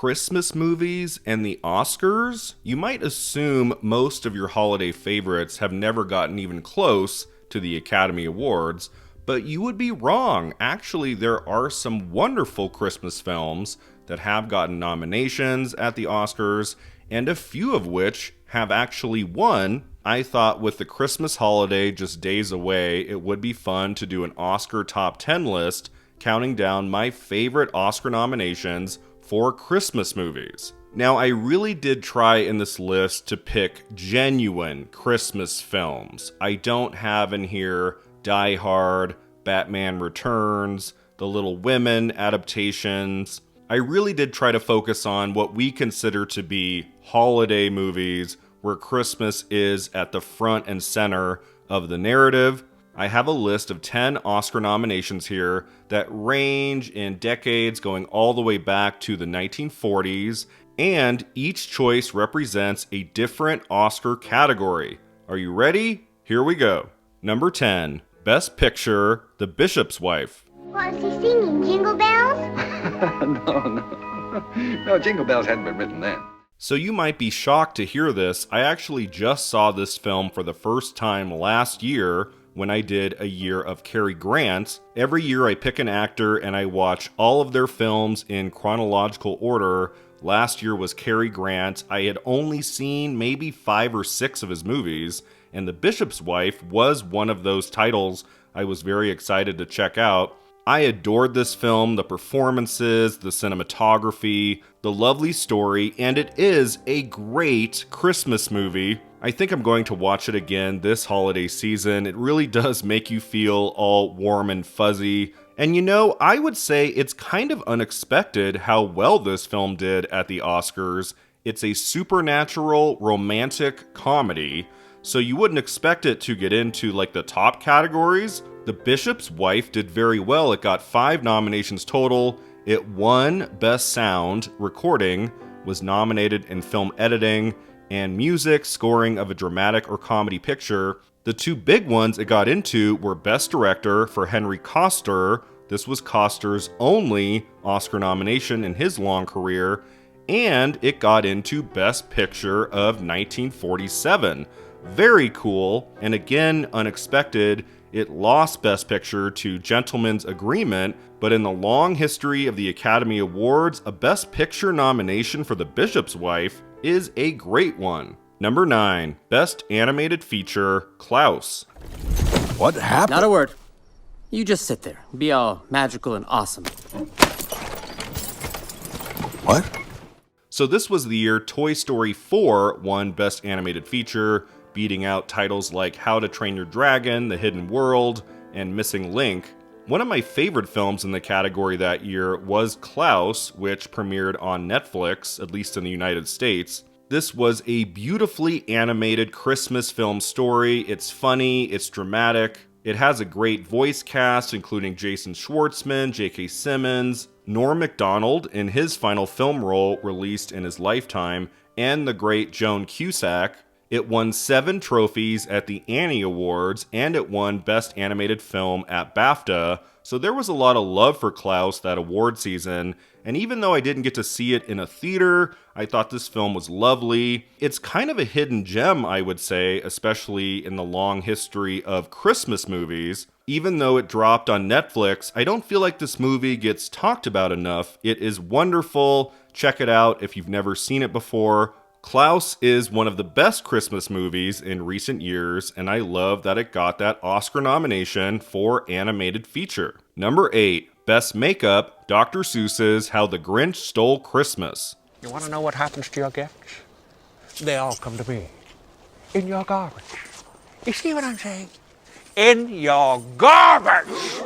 Christmas movies and the Oscars, you might assume most of your holiday favorites have never gotten even close to the Academy Awards, but you would be wrong. Actually, there are some wonderful Christmas films that have gotten nominations at the Oscars, and a few of which have actually won. I thought with the Christmas holiday just days away, it would be fun to do an Oscar top 10 list, counting down my favorite Oscar nominations for Christmas movies. Now, I really did try in this list to pick genuine Christmas films. I don't have in here Die Hard, Batman Returns, The Little Women adaptations. I really did try to focus on what we consider to be holiday movies where Christmas is at the front and center of the narrative. I have a list of 10 Oscar nominations here that range in decades going all the way back to the 1940s, and each choice represents a different Oscar category. Are you ready? Here we go. Number 10, Best Picture, The Bishop's Wife. Was he singing Jingle Bells? No, Jingle Bells hadn't been written then. So you might be shocked to hear this. I actually just saw this film for the first time last year when I did a year of Cary Grant. Every year I pick an actor and I watch all of their films in chronological order. Last year was Cary Grant. I had only seen maybe 5 or 6 of his movies, and The Bishop's Wife was one of those titles I was very excited to check out. I adored this film, the performances, the cinematography, the lovely story, and it is a great Christmas movie. I think I'm going to watch it again this holiday season. It really does make you feel all warm and fuzzy. And you know, I would say it's kind of unexpected how well this film did at the Oscars. It's a supernatural romantic comedy, so you wouldn't expect it to get into like the top categories. The Bishop's Wife did very well. It got 5 nominations total. It won Best Sound Recording, was nominated in Film Editing, and Music, Scoring of a Dramatic or Comedy Picture. The 2 big ones it got into were Best Director for Henry Koster. This was Koster's only Oscar nomination in his long career. And it got into Best Picture of 1947. Very cool, and again, unexpected. It lost Best Picture to Gentleman's Agreement, but in the long history of the Academy Awards, a Best Picture nomination for The Bishop's Wife is a great one. Number 9, Best Animated Feature, Klaus. What happened? Not a word. You just sit there, be all magical and awesome. What? So this was the year Toy Story 4 won Best Animated Feature, beating out titles like How to Train Your Dragon, The Hidden World, and Missing Link. One of my favorite films in the category that year was Klaus, which premiered on Netflix, at least in the United States. This was a beautifully animated Christmas film story. It's funny, it's dramatic. It has a great voice cast, including Jason Schwartzman, J.K. Simmons, Norm Macdonald in his final film role released in his lifetime, and the great Joan Cusack. It won 7 trophies at the Annie Awards, and it won Best Animated Film at BAFTA, so there was a lot of love for Klaus that award season, and even though I didn't get to see it in a theater, I thought this film was lovely. It's kind of a hidden gem, I would say, especially in the long history of Christmas movies. Even though it dropped on Netflix, I don't feel like this movie gets talked about enough. It is wonderful. Check it out if you've never seen it before. Klaus is one of the best Christmas movies in recent years, and I love that it got that Oscar nomination for Animated Feature. Number 8, Best Makeup, Dr. Seuss's How the Grinch Stole Christmas. You want to know what happens to your gifts? They all come to me. In your garbage. You see what I'm saying? In your garbage!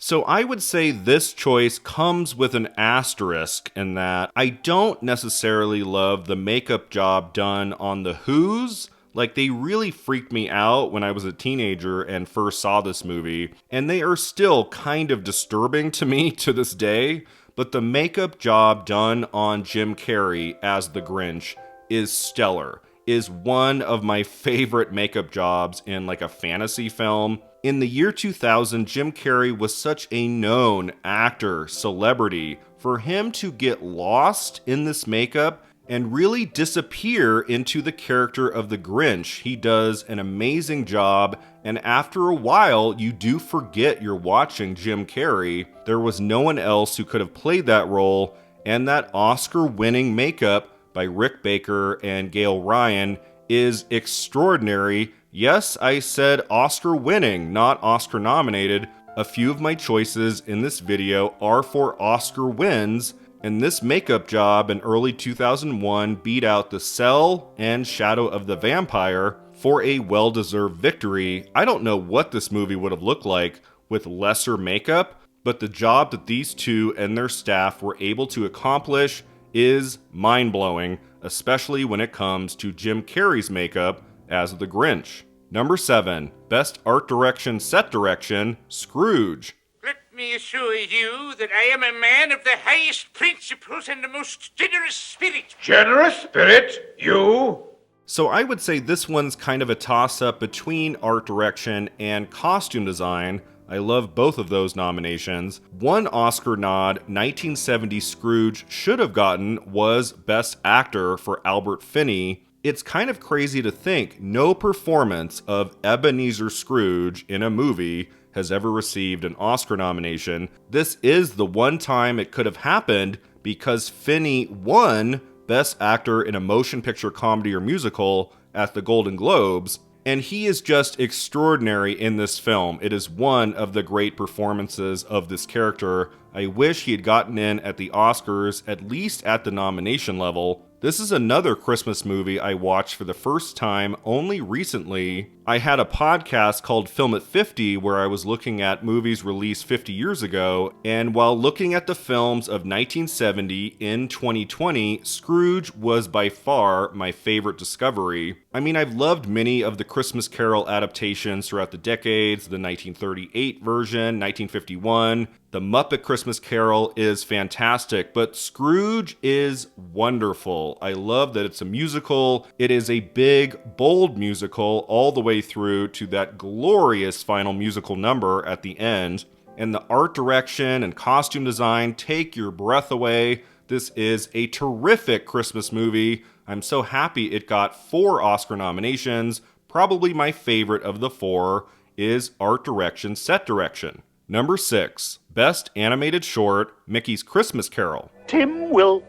So I would say this choice comes with an asterisk in that I don't necessarily love the makeup job done on the Who's. Like, they really freaked me out when I was a teenager and first saw this movie, and they are still kind of disturbing to me to this day, but the makeup job done on Jim Carrey as the Grinch is stellar. is one of my favorite makeup jobs in like a fantasy film. In the year 2000, Jim Carrey was such a known actor, celebrity. For him to get lost in this makeup and really disappear into the character of the Grinch, he does an amazing job, and after a while, you do forget you're watching Jim Carrey. There was no one else who could have played that role, and that Oscar-winning makeup by Rick Baker and Gail Ryan is extraordinary. Yes, I said Oscar-winning, not Oscar-nominated. A few of my choices in this video are for Oscar wins, and this makeup job in early 2001 beat out The Cell and Shadow of the Vampire for a well-deserved victory. I don't know what this movie would have looked like with lesser makeup, but the job that these two and their staff were able to accomplish is mind-blowing, especially when it comes to Jim Carrey's makeup as the Grinch. Number 7, Best Art Direction, Set Direction, Scrooge. Let me assure you that I am a man of the highest principles and the most generous spirit. Generous spirit? You? So I would say this one's kind of a toss-up between art direction and costume design. I love both of those nominations. One Oscar nod 1970 Scrooge should have gotten was Best Actor for Albert Finney. It's kind of crazy to think no performance of Ebenezer Scrooge in a movie has ever received an Oscar nomination. This is the one time it could have happened because Finney won Best Actor in a Motion Picture Comedy or Musical at the Golden Globes, and he is just extraordinary in this film. It is one of the great performances of this character. I wish he had gotten in at the Oscars, at least at the nomination level. This is another Christmas movie I watched for the first time only recently. I had a podcast called Film at 50 where I was looking at movies released 50 years ago, and while looking at the films of 1970 in 2020, Scrooge was by far my favorite discovery. I mean, I've loved many of the Christmas Carol adaptations throughout the decades, the 1938 version, 1951, The Muppet Christmas Carol is fantastic, but Scrooge is wonderful. I love that it's a musical. It is a big, bold musical all the way through to that glorious final musical number at the end. And the art direction and costume design take your breath away. This is a terrific Christmas movie. I'm so happy it got 4 Oscar nominations. Probably my favorite of the 4 is art direction, set direction. Number 6, Best Animated Short, Mickey's Christmas Carol. Tim will...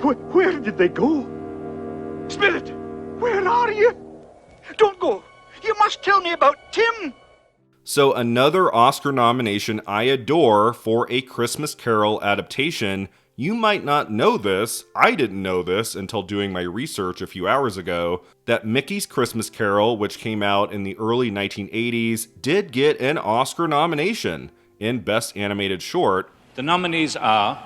Where did they go? Spirit, where are you? Don't go. You must tell me about Tim. So another Oscar nomination I adore for a Christmas Carol adaptation. You might not know this, I didn't know this until doing my research a few hours ago, that Mickey's Christmas Carol, which came out in the early 1980s, did get an Oscar nomination in Best Animated Short. The nominees are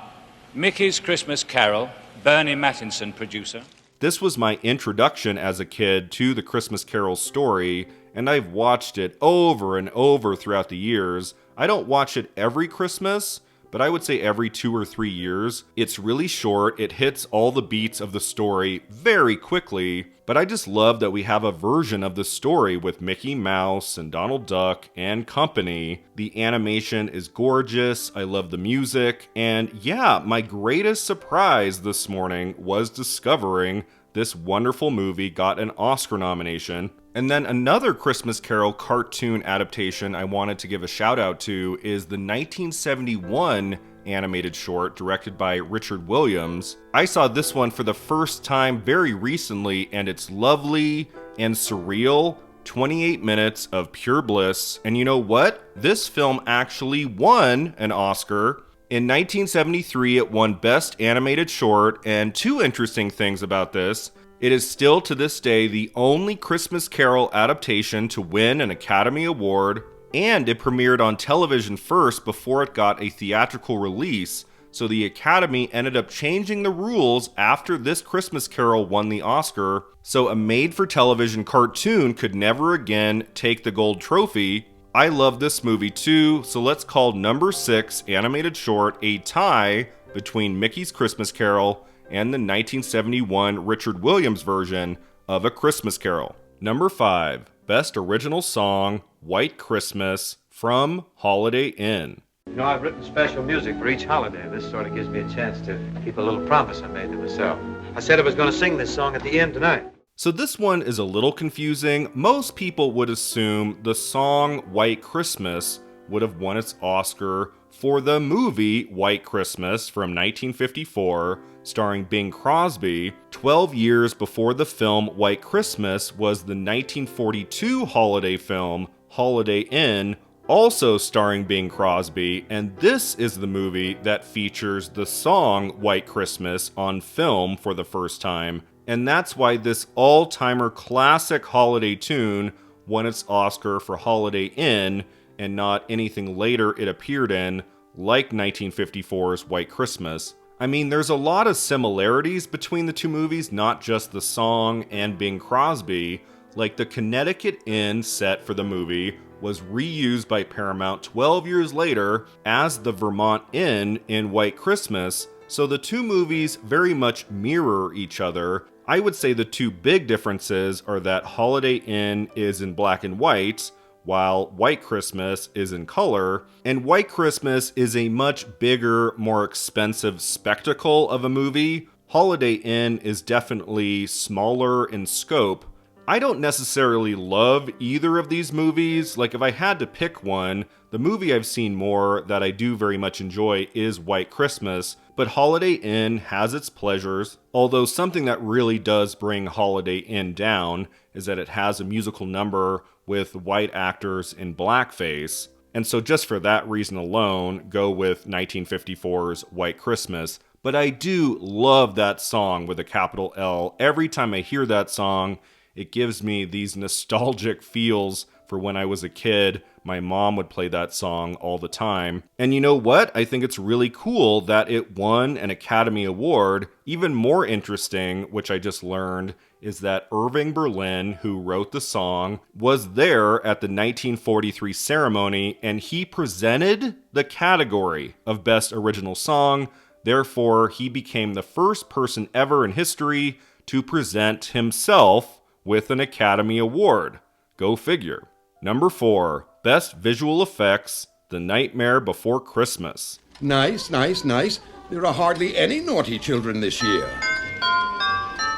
Mickey's Christmas Carol, Bernie Mattinson, producer. This was my introduction as a kid to the Christmas Carol story, and I've watched it over and over throughout the years. I don't watch it every Christmas, but I would say every 2 or 3 years. It's really short, it hits all the beats of the story very quickly, but I just love that we have a version of the story with Mickey Mouse and Donald Duck and company. The animation is gorgeous, I love the music, and yeah, my greatest surprise this morning was discovering this wonderful movie got an Oscar nomination. And then another Christmas Carol cartoon adaptation I wanted to give a shout out to is the 1971 animated short directed by Richard Williams. I saw this one for the first time very recently, and it's lovely and surreal. 28 minutes of pure bliss. And you know what? This film actually won an Oscar. In 1973, it won Best Animated Short, and 2 interesting things about this. It is still to this day the only Christmas Carol adaptation to win an Academy Award, and it premiered on television first before it got a theatrical release, so the Academy ended up changing the rules after this Christmas Carol won the Oscar, so a made-for-television cartoon could never again take the gold trophy. I love this movie too, so let's call number 6 animated short a tie between Mickey's Christmas Carol and the 1971 Richard Williams version of A Christmas Carol. Number 5, Best Original Song, White Christmas from Holiday Inn. You know, I've written special music for each holiday. This sort of gives me a chance to keep a little promise I made to myself. I said I was going to sing this song at the end tonight. So this one is a little confusing. Most people would assume the song White Christmas would have won its Oscar for the movie White Christmas from 1954, starring Bing Crosby. 12 years before the film White Christmas was the 1942 holiday film Holiday Inn, also starring Bing Crosby, and this is the movie that features the song White Christmas on film for the first time, and that's why this all-timer classic holiday tune won its Oscar for Holiday Inn and not anything later it appeared in, like 1954's White Christmas. I mean, there's a lot of similarities between the two movies, not just the song and Bing Crosby. Like the Connecticut Inn set for the movie was reused by Paramount 12 years later as the Vermont Inn in White Christmas, so the two movies very much mirror each other. I would say the two big differences are that Holiday Inn is in black and white, while White Christmas is in color, and White Christmas is a much bigger, more expensive spectacle of a movie. Holiday Inn is definitely smaller in scope. I don't necessarily love either of these movies. Like, if I had to pick one, the movie I've seen more that I do very much enjoy is White Christmas, but Holiday Inn has its pleasures, although something that really does bring Holiday Inn down is that it has a musical number with white actors in blackface, and so just for that reason alone, go with 1954's White Christmas. But I do love that song with a capital L. Every time I hear that song, it gives me these nostalgic feels for when I was a kid. My mom would play that song all the time. And you know what? I think it's really cool that it won an Academy Award. Even more interesting, which I just learned, is that Irving Berlin, who wrote the song, was there at the 1943 ceremony, and he presented the category of Best Original Song. Therefore, he became the first person ever in history to present himself with an Academy Award. Go figure. Number 4, Best Visual Effects, The Nightmare Before Christmas. Nice, nice, nice. There are hardly any naughty children this year.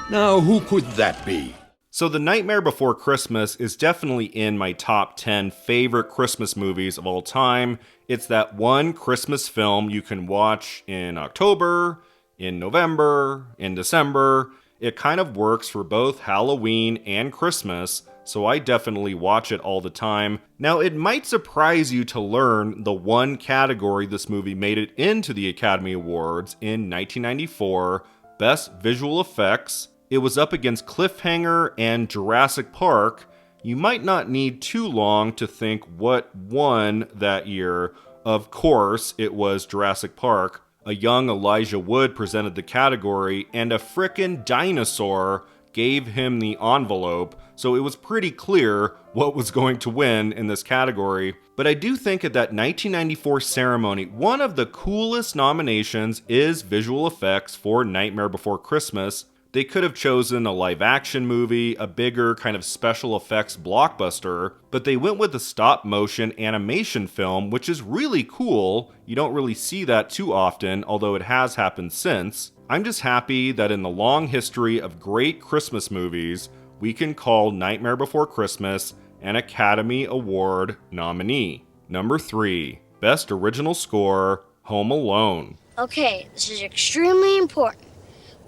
Now, who could that be? So The Nightmare Before Christmas is definitely in my top 10 favorite Christmas movies of all time. It's that one Christmas film you can watch in October, in November, in December. It kind of works for both Halloween and Christmas, so I definitely watch it all the time. Now, it might surprise you to learn the one category this movie made it into the Academy Awards in 1994, Best Visual Effects. It was up against Cliffhanger and Jurassic Park. You might not need too long to think what won that year. Of course, it was Jurassic Park. A young Elijah Wood presented the category, and a frickin' dinosaur gave him the envelope, so it was pretty clear what was going to win in this category. But I do think at that 1994 ceremony, one of the coolest nominations is visual effects for Nightmare Before Christmas. They could have chosen a live-action movie, a bigger kind of special effects blockbuster, but they went with a stop-motion animation film, which is really cool. You don't really see that too often, although it has happened since. I'm just happy that in the long history of great Christmas movies, we can call Nightmare Before Christmas an Academy Award nominee. Number 3, Best Original Score, Home Alone. Okay, this is extremely important.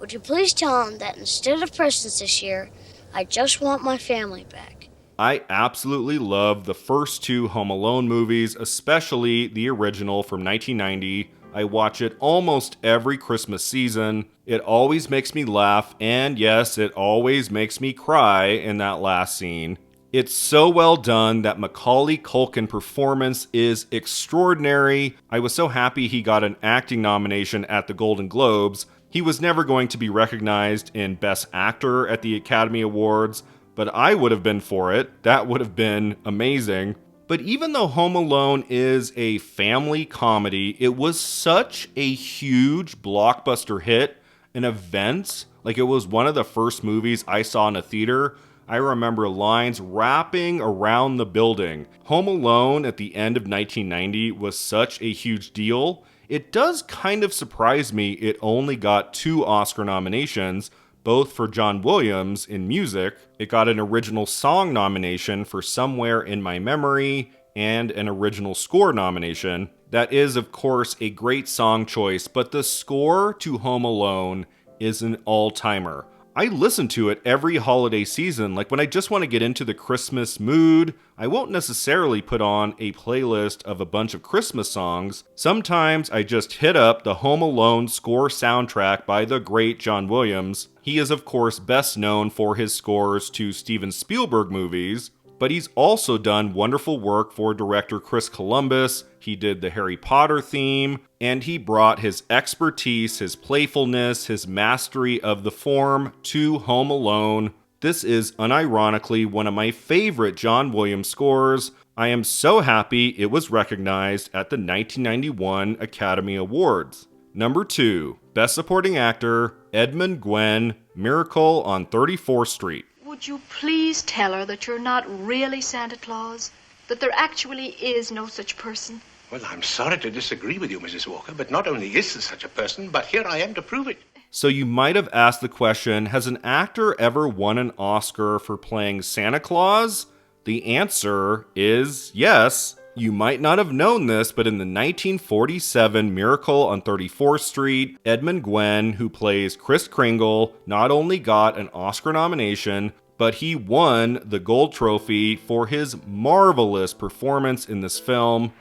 Would you please tell him that instead of presents this year, I just want my family back? I absolutely love the first two Home Alone movies, especially the original from 1990. I watch it almost every Christmas season. It always makes me laugh, and yes, it always makes me cry in that last scene. It's so well done. That Macaulay Culkin performance is extraordinary. I was so happy he got an acting nomination at the Golden Globes. He was never going to be recognized in Best Actor at the Academy Awards, but I would have been for it. That would have been amazing. But even though Home Alone is a family comedy, it was such a huge blockbuster hit, an event. Like, it was one of the first movies I saw in a theater. I remember lines wrapping around the building. Home Alone at the end of 1990 was such a huge deal. It does kind of surprise me it only got 2 Oscar nominations, both for John Williams in music. It got an original song nomination for Somewhere in My Memory and an original score nomination. That is, of course, a great song choice, but the score to Home Alone is an all-timer. I listen to it every holiday season. Like, when I just want to get into the Christmas mood, I won't necessarily put on a playlist of a bunch of Christmas songs. Sometimes I just hit up the Home Alone score soundtrack by the great John Williams. He is, of course, best known for his scores to Steven Spielberg movies, but he's also done wonderful work for director Chris Columbus. He did the Harry Potter theme, and he brought his expertise, his playfulness, his mastery of the form to Home Alone. This is unironically one of my favorite John Williams scores. I am so happy it was recognized at the 1991 Academy Awards. Number 2, Best Supporting Actor, Edmund Gwenn, Miracle on 34th Street. Would you please tell her that you're not really Santa Claus? That there actually is no such person? Well, I'm sorry to disagree with you, Mrs. Walker, but not only is there such a person, but here I am to prove it. So you might have asked the question, has an actor ever won an Oscar for playing Santa Claus? The answer is yes. You might not have known this, but in the 1947 Miracle on 34th Street, Edmund Gwenn, who plays Kris Kringle, not only got an Oscar nomination, but he won the Gold Trophy for his marvelous performance in this film.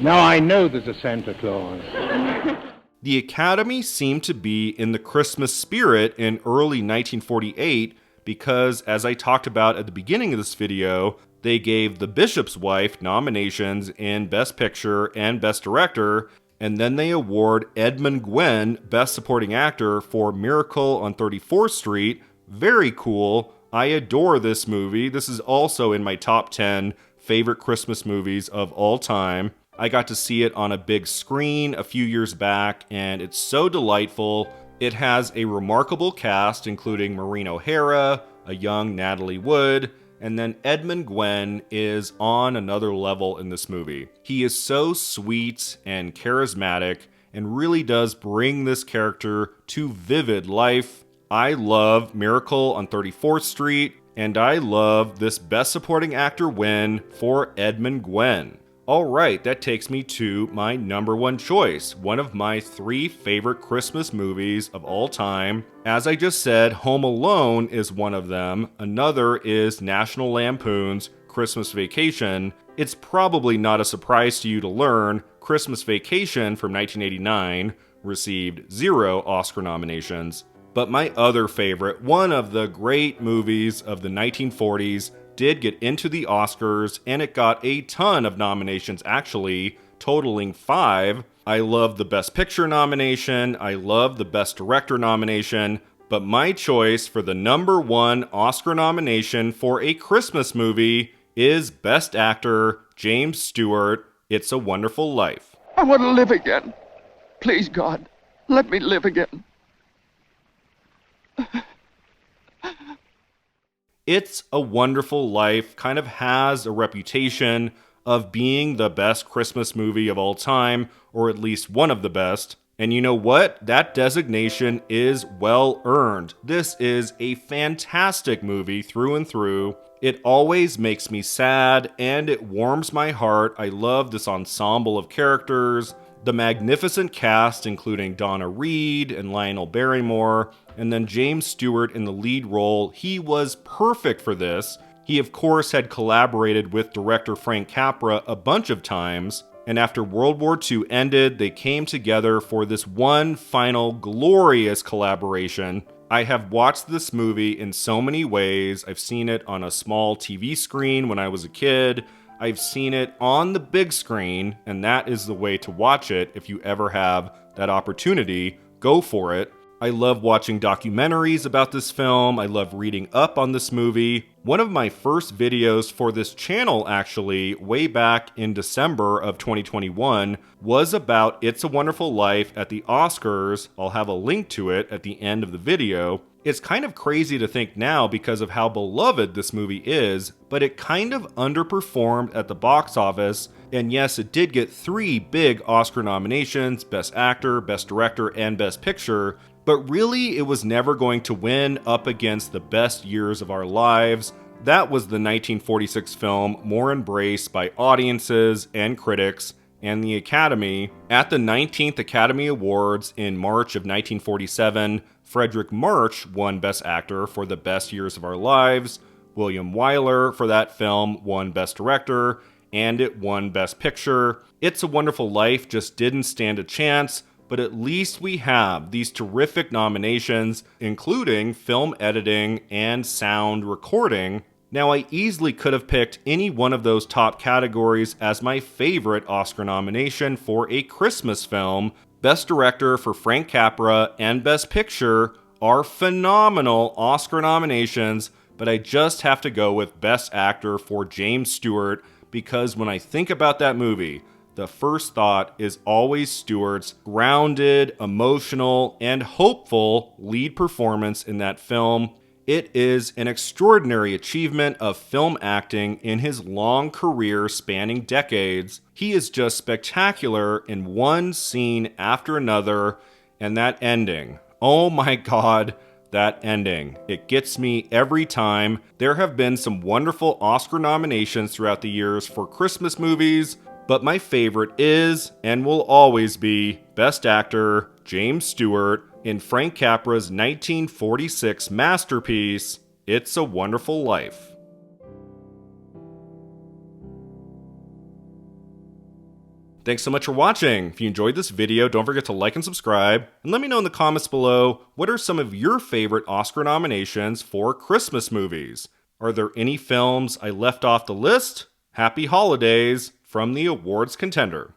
Now I know there's a Santa Claus. The Academy seemed to be in the Christmas spirit in early 1948 because, as I talked about at the beginning of this video, they gave The Bishop's Wife nominations in Best Picture and Best Director, and then they award Edmund Gwenn Best Supporting Actor for Miracle on 34th Street. Very cool. I adore this movie. This is also in my top 10 favorite Christmas movies of all time. I got to see it on a big screen a few years back, and it's so delightful. It has a remarkable cast, including Maureen O'Hara, a young Natalie Wood, and then Edmund Gwenn is on another level in this movie. He is so sweet and charismatic and really does bring this character to vivid life. I love Miracle on 34th Street, and I love this Best Supporting Actor win for Edmund Gwenn. Alright, that takes me to my number 1 choice, one of my 3 favorite Christmas movies of all time. As I just said, Home Alone is one of them. Another is National Lampoon's Christmas Vacation. It's probably not a surprise to you to learn Christmas Vacation from 1989 received 0 Oscar nominations. But my other favorite, one of the great movies of the 1940s, did get into the Oscars, and it got a ton of nominations, actually, totaling 5. I love the Best Picture nomination, I love the Best Director nomination, but my choice for the number 1 Oscar nomination for a Christmas movie is Best Actor, James Stewart, It's a Wonderful Life. I want to live again. Please, God, let me live again. It's a Wonderful Life kind of has a reputation of being the best Christmas movie of all time, or at least one of the best. And you know what? That designation is well earned. This is a fantastic movie through and through. It always makes me sad, and it warms my heart. I love this ensemble of characters. The magnificent cast, including Donna Reed and Lionel Barrymore, and then James Stewart in the lead role. He was perfect for this. He, of course, had collaborated with director Frank Capra a bunch of times, and after World War II ended, they came together for this one final glorious collaboration. I have watched this movie in so many ways. I've seen it on a small TV screen when I was a kid. I've seen it on the big screen, and that is the way to watch it if you ever have that opportunity. Go for it. I love watching documentaries about this film. I love reading up on this movie. One of my first videos for this channel, actually, way back in December of 2021, was about It's a Wonderful Life at the Oscars. I'll have a link to it at the end of the video. It's kind of crazy to think now because of how beloved this movie is, but it kind of underperformed at the box office. And yes, it did get 3 big Oscar nominations, Best Actor, Best Director, and Best Picture, but really it was never going to win up against The Best Years of Our Lives. That was the 1946 film more embraced by audiences and critics and the Academy. At the 19th Academy Awards in March of 1947, Frederick March won Best Actor for The Best Years of Our Lives. William Wyler for that film won Best Director, and it won Best Picture. It's a Wonderful Life just didn't stand a chance, but at least we have these terrific nominations, including film editing and sound recording. Now, I easily could have picked any one of those top categories as my favorite Oscar nomination for a Christmas film. Best Director for Frank Capra and Best Picture are phenomenal Oscar nominations, but I just have to go with Best Actor for James Stewart because when I think about that movie, the first thought is always Stewart's grounded, emotional, and hopeful lead performance in that film. It is an extraordinary achievement of film acting in his long career spanning decades. He is just spectacular in one scene after another, and that ending. Oh my God, that ending. It gets me every time. There have been some wonderful Oscar nominations throughout the years for Christmas movies, but my favorite is, and will always be, Best Actor, James Stewart, in Frank Capra's 1946 masterpiece, It's a Wonderful Life. Thanks so much for watching. If you enjoyed this video, don't forget to like and subscribe, and let me know in the comments below, what are some of your favorite Oscar nominations for Christmas movies? Are there any films I left off the list? Happy holidays from the awards contender.